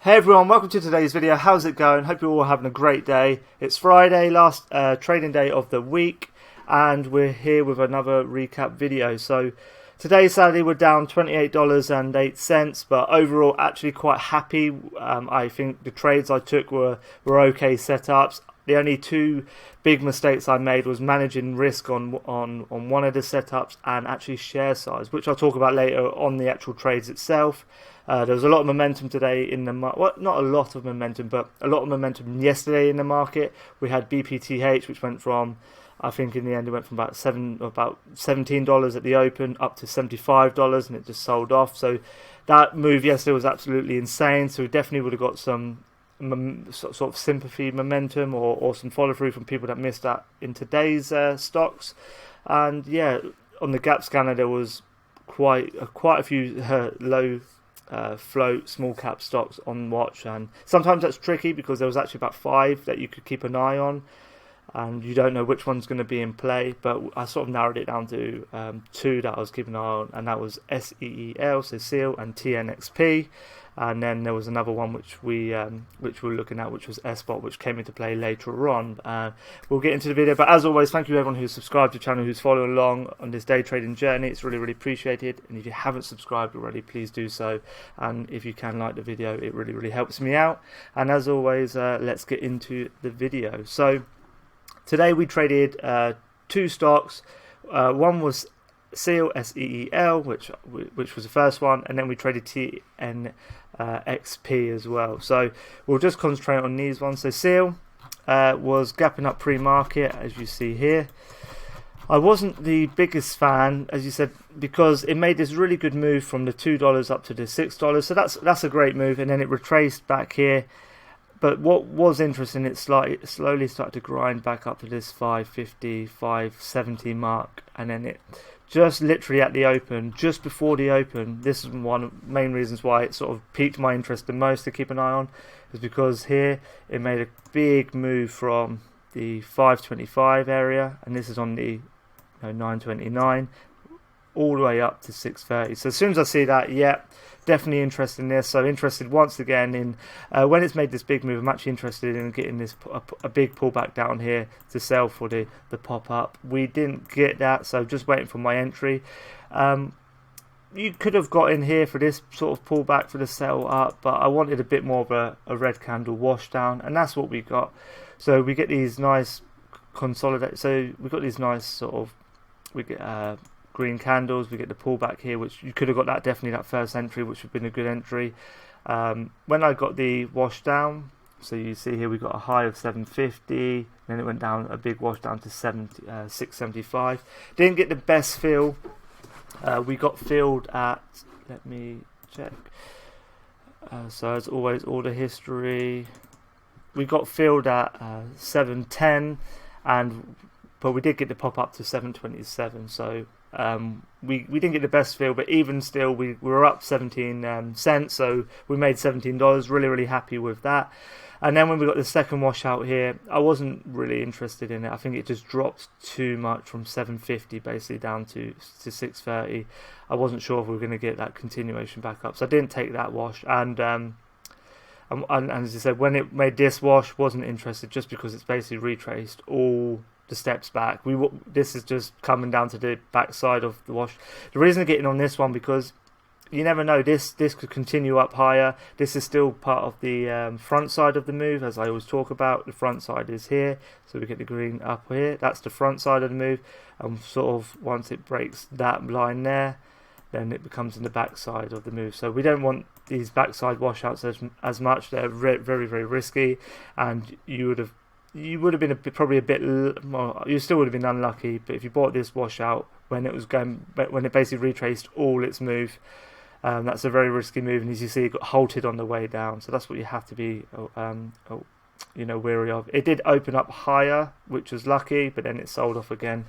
Hey everyone, welcome to today's video. How's it going? Hope you're all having a great day. It's Friday, last trading day of the week, and we're here with another recap video. So today, sadly, we're down $28.08, but overall actually quite happy. I think the trades I took were okay setups. The only two big mistakes I made was managing risk on one of the setups and actually share size, which I'll talk about later on the actual trades itself. There was a lot of momentum today in the market. Well, not a lot of momentum, but a lot of momentum yesterday in the market. We had BPTH, which went from, I think in the end it went from about $17 at the open up to $75, and it just sold off. So that move yesterday was absolutely insane. So we definitely would have got some sort of sympathy momentum or some follow through from people that missed that in today's stocks. And yeah, on the gap scanner there was quite a few low float small cap stocks on watch, and sometimes that's tricky because there was actually about 5 that you could keep an eye on and you don't know which one's going to be in play, but I sort of narrowed it down to 2 that I was keeping an eye on, and that was SEEL, so SEAL, and TNXP. And then there was another one which we were looking at, which was SBOT, which came into play later on. We'll get into the video, but as always, thank you everyone who's subscribed to the channel, who's following along on this day trading journey. It's really appreciated, and if you haven't subscribed already, please do so, and if you can like the video, it really helps me out. And as always, let's get into the video. So today we traded 2 stocks. One was SEAL, SEEL, which was the first one, and then we traded TNXP as well. So we'll just concentrate on these ones. So SEAL was gapping up pre-market, as you see here. I wasn't the biggest fan, as you said, because it made this really good move from the $2 up to the $6. So that's a great move, and then it retraced back here. But what was interesting, it slowly started to grind back up to this 550, 570 mark, and then it just literally at the open, just before the open, this is one of the main reasons why it sort of piqued my interest the most to keep an eye on, is because here it made a big move from the 525 area, and this is on the 929, all the way up to 630. So as soon as I see that, yeah, definitely interested in this. So interested once again in when it's made this big move, I'm actually interested in getting this a big pullback down here to sell for the pop up. We didn't get that, so just waiting for my entry. You could have got in here for this sort of pullback for the sell up, but I wanted a bit more of a red candle wash down, and that's what we got. So we get these nice consolidate. So we got these nice sort of green candles. We get the pullback here, which you could have got that definitely that first entry, which would have been a good entry. When I got the wash down, so you see here we got a high of 750, then it went down a big wash down to 675. Didn't get the best fill. We got filled at, let me check. So as always, order history. We got filled at 710, but we did get the pop up to 727. So we didn't get the best feel, but even still we were up 17 cents, so we made $17. Really happy with that. And then when we got the second washout here, I wasn't really interested in it. I think it just dropped too much from 750 basically down to 630. I wasn't sure if we were going to get that continuation back up, so I didn't take that wash. And as I said, when it made this wash, wasn't interested, just because it's basically retraced all the steps back. This is just coming down to the backside of the wash. The reason I'm getting on this one, because you never know, this could continue up higher. This is still part of the front side of the move, as I always talk about. The front side is here, so we get the green up here. That's the front side of the move, and sort of once it breaks that line there, then it becomes in the back side of the move. So we don't want these backside washouts as much. They're very risky, and you would have been probably a bit, well, you still would have been unlucky, but if you bought this washout when it basically retraced all its move, that's a very risky move, and as you see, it got halted on the way down. So that's what you have to be wary of. It did open up higher, which was lucky, but then it sold off again.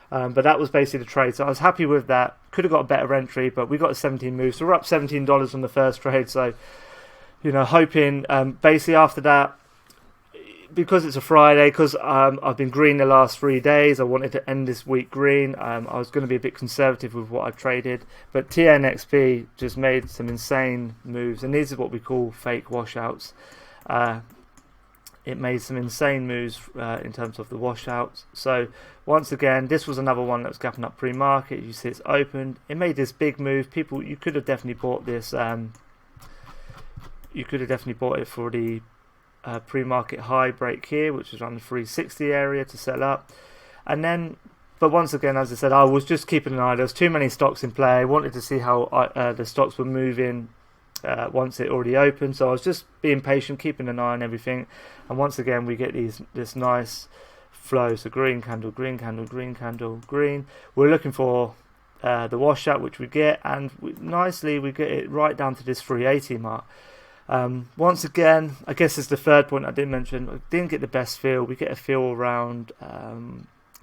But that was basically the trade, so I was happy with that. Could have got a better entry, but we got a 17 move, so we're up $17 on the first trade. So hoping basically after that, because it's a Friday, because I've been green the last 3 days, I wanted to end this week green. I was going to be a bit conservative with what I've traded, but TNXP just made some insane moves, and these are what we call fake washouts. It made some insane moves in terms of the washouts. So once again, this was another one that was gapping up pre-market. You see it's opened. It made this big move. People, you could have definitely bought this. You could have definitely bought it for the pre-market high break here, which was around the 360 area to sell up. And then, but once again, as I said, I was just keeping an eye. There was too many stocks in play. I wanted to see how the stocks were moving once it already opened, so I was just being patient, keeping an eye on everything. And once again, we get this nice flow. So green candle, green candle, green candle, green. We're looking for the washout, which we get, and nicely we get it right down to this 380 mark. Once again, I guess it's the third point I didn't mention. I didn't get the best feel. We get a feel around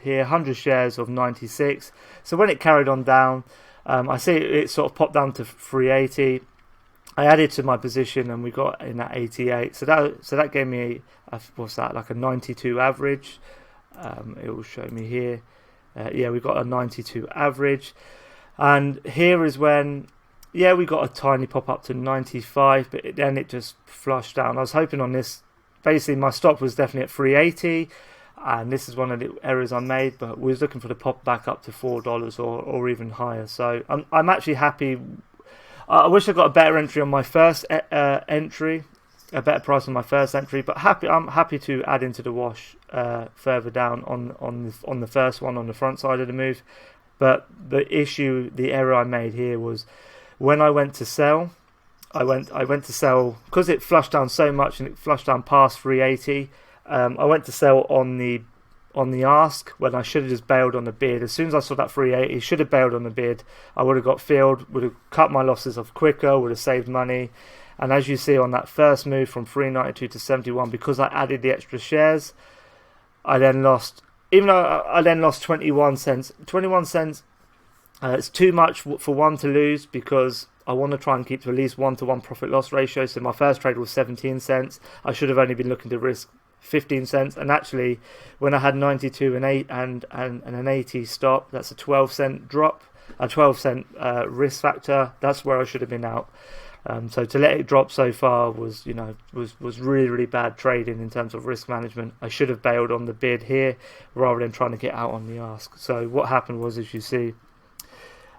here, 100 shares of 96. So when it carried on down, I see it sort of popped down to 380. I added to my position and we got in at 88. So that gave me what's that, like a 92 average. It will show me here. Yeah, we got a 92 average, and here is when, yeah, we got a tiny pop up to 95, but then it just flushed down. I was hoping on this. Basically, my stop was definitely at 380, and this is one of the errors I made. But we was looking for the pop back up to $4 or even higher. So I'm actually happy. I wish I got a better entry on my first entry, a better price on my first entry. But I'm happy to add into the wash further down on the first one on the front side of the move. But the error I made here was when I went to sell. I went to sell because it flushed down so much and it flushed down past 380. I went to sell on the ask when I should have just bailed on the bid. As soon as I saw that 380, should have bailed on the bid. I would have got filled, would have cut my losses off quicker, would have saved money. And as you see on that first move from 392 to 71, because I added the extra shares, I then lost. Even though I then lost 21 cents. 21 cents. It's too much for one to lose because I want to try and keep to at least 1-to-1 profit loss ratio. So my first trade was 17 cents. I should have only been looking to risk 15 cents, and actually when I had 92 and an 80 stop, that's a 12-cent drop, a 12-cent risk factor. That's where I should have been out. So to let it drop so far was really, really bad trading in terms of risk management. I should have bailed on the bid here rather than trying to get out on the ask. So what happened was, as you see,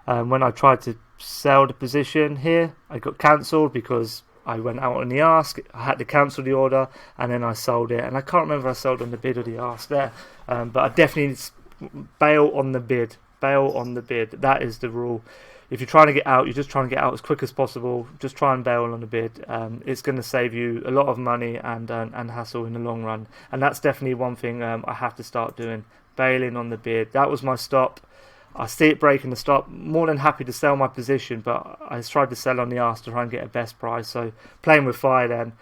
when I tried to sell the position here, I got cancelled because I went out on the ask. I had to cancel the order, and then I sold it. And I can't remember if I sold on the bid or the ask there, but I definitely bail on the bid. Bail on the bid. That is the rule. If you're trying to get out, you're just trying to get out as quick as possible. Just try and bail on the bid. It's going to save you a lot of money and hassle in the long run. And that's definitely one thing I have to start doing. Bailing on the bid. That was my stop. I see it breaking the stop. More than happy to sell my position, but I tried to sell on the ask to try and get a best price. So playing with fire then,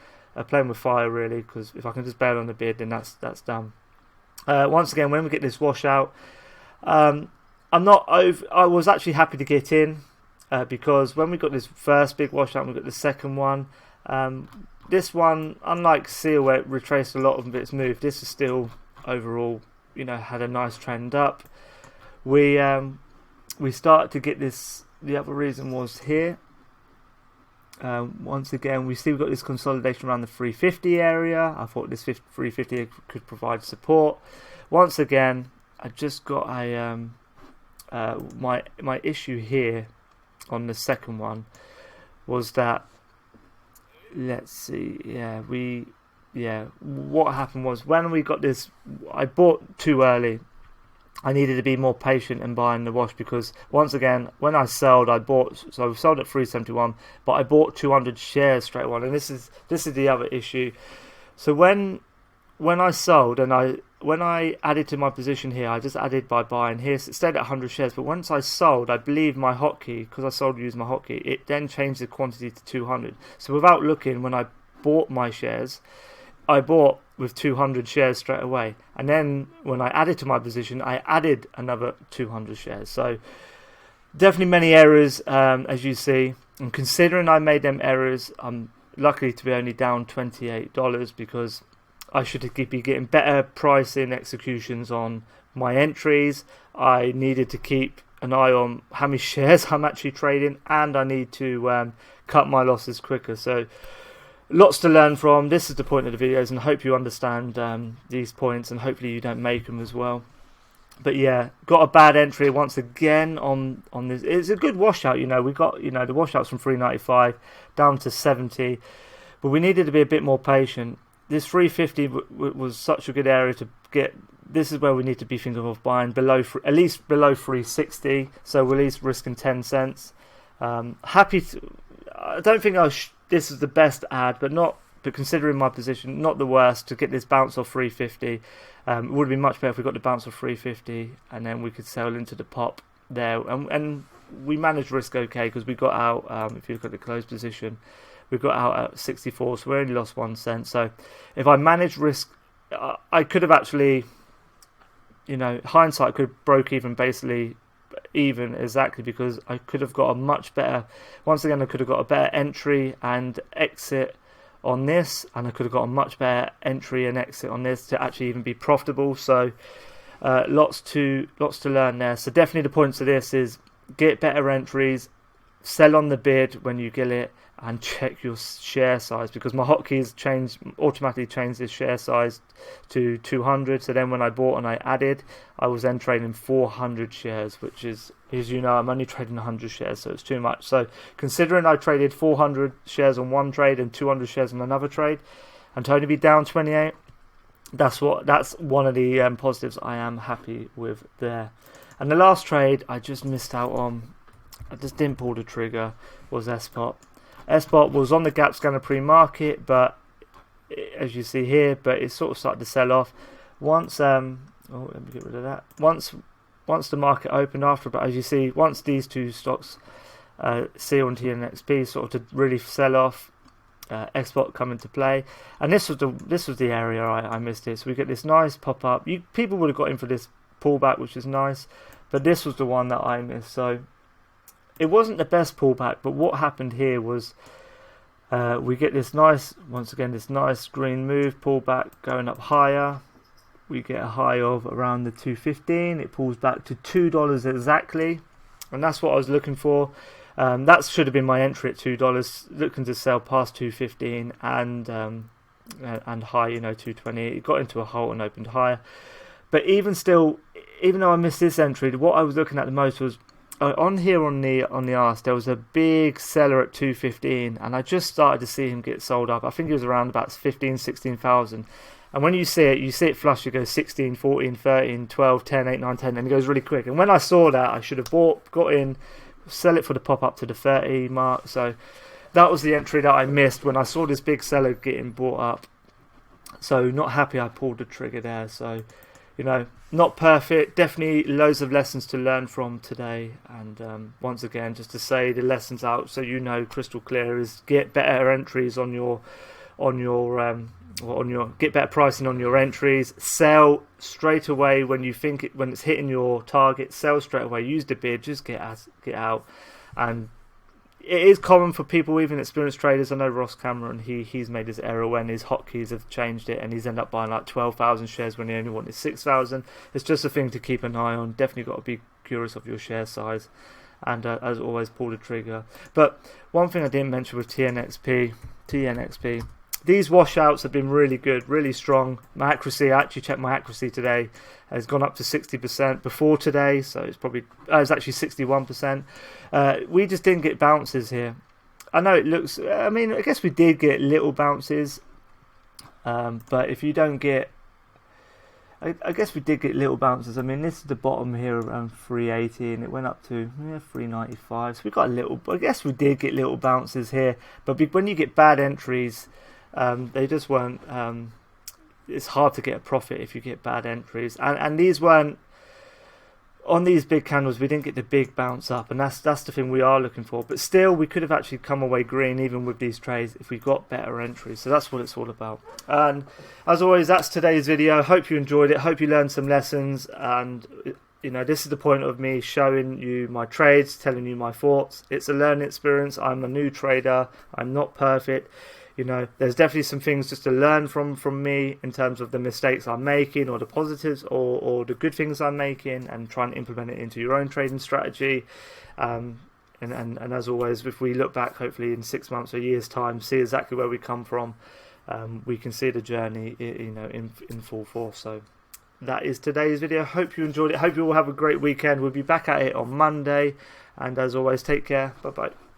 playing with fire really, because if I can just bail on the bid, then that's done. Once again, when we get this washout, I was actually happy to get in because when we got this first big washout, we got the second one. This one, unlike Seal, where it retraced a lot of its move, this is still overall, had a nice trend up. We started to get this. The other reason was here. Once again, we still got this consolidation around the 350 area. I thought this 350 could provide support. Once again, I just got a my issue here on the second one was that, let's see, what happened was when we got this, I bought too early. I needed to be more patient in buying the wash because once again, when I sold, I sold at 371, but I bought 200 shares straight away. And this is the other issue. So when I sold and when I added to my position here, I just added by buying here. So it stayed at 100 shares, but once I sold, I believe my hotkey, because I sold using my hotkey, it then changed the quantity to 200. So without looking, when I bought my shares, I bought with 200 shares straight away, and then when I added to my position, I added another 200 shares. So definitely many errors, as you see. And considering I made them errors, I'm lucky to be only down $28 because I should be getting better pricing executions on my entries. I needed to keep an eye on how many shares I'm actually trading, and I need to cut my losses quicker. So lots to learn from. This is the point of the videos, and I hope you understand these points, and hopefully you don't make them as well. But yeah, got a bad entry once again on this. It's a good washout, we got the washouts from 395 down to 70, but we needed to be a bit more patient. This 350 was such a good area to get. This is where we need to be thinking of buying at least below 360, so we're at least risking 10 cents. Happy to, I don't think this is the best ad, but considering my position, not the worst to get this bounce off 350. It would have been much better if we got the bounce off 350 and then we could sell into the pop there. And we managed risk okay because we got out, if you look at the close position, we got out at 64, so we only lost 1 cent. So if I managed risk, I could have actually, hindsight could have broke even basically even exactly, because I could have got a much better, once again I could have got a better entry and exit on this, and I could have got a much better entry and exit on this to actually even be profitable. So lots to learn there. So definitely the points of this is get better entries, sell on the bid when you get it, and check your share size, because my hotkeys automatically changed this share size to 200. So then when I bought and I added, I was then trading 400 shares, which is, as you know, I'm only trading 100 shares, so it's too much. So considering I traded 400 shares on one trade and 200 shares on another trade, and to only be down 28, that's one of the positives I am happy with there. And the last trade I just missed out on, I just didn't pull the trigger, was SPOT. SPOT was on the gap scanner pre-market, but as you see here, but it sort of started to sell off once. Let me get rid of that. Once the market opened after, but as you see, once these two stocks, SEAL and TNXP, sort of to really sell off, SPOT come into play, and this was the area I missed it. So we get this nice pop up. People would have got in for this pullback, which is nice, but this was the one that I missed. So it wasn't the best pullback, but what happened here was we get this nice, once again, this nice green move, pullback going up higher. We get a high of around the 215. It pulls back to $2 exactly, and that's what I was looking for. That should have been my entry at $2, looking to sell past 215 and high, 220. It got into a halt and opened higher. But even still, even though I missed this entry, what I was looking at the most was on here on the arse, there was a big seller at 215, and I just started to see him get sold up. I think it was around about 16,000. And when you see it flush, it goes 16, 14, 13, 12, 10, 8, 9, 10, and it goes really quick. And when I saw that, I should have got in, sell it for the pop up to the 30 mark. So that was the entry that I missed when I saw this big seller getting bought up. So not happy I pulled the trigger there. So, not perfect. Definitely loads of lessons to learn from today. And once again, just to say the lessons out so crystal clear is get better entries on your get better pricing on your entries. Sell straight away when you think when it's hitting your target. Sell straight away. Use the bid. Just get out. And it is common for people, even experienced traders. I know Ross Cameron, he's made his error when his hotkeys have changed it, and he's ended up buying like 12,000 shares when he only wanted 6,000. It's just a thing to keep an eye on. Definitely got to be curious of your share size, and as always, pull the trigger. But one thing I didn't mention with TNXP, these washouts have been really good, really strong. My accuracy, I actually checked my accuracy today, has gone up to 60% before today, so it's actually 61%. We just didn't get bounces here. I know it looks, I guess we did get little bounces, but if you don't get, I guess we did get little bounces. This is the bottom here around 380, and it went up to 395. So we got a little, I guess we did get little bounces here, but when you get bad entries, they just weren't. It's hard to get a profit if you get bad entries, and these weren't on these big candles. We didn't get the big bounce up, and that's the thing we are looking for. But still, we could have actually come away green even with these trades if we got better entries. So that's what it's all about. And as always, that's today's video. Hope you enjoyed it. Hope you learned some lessons. And this is the point of me showing you my trades, telling you my thoughts. It's a learning experience. I'm a new trader. I'm not perfect. You know, there's definitely some things just to learn from me in terms of the mistakes I'm making, or the positives, or the good things I'm making, and try and implement it into your own trading strategy. And as always, if we look back, hopefully in 6 months or a year's time, see exactly where we come from, we can see the journey, you know, in full force. So that is today's video. Hope you enjoyed it. Hope you all have a great weekend. We'll be back at it on Monday. And as always, take care. Bye bye.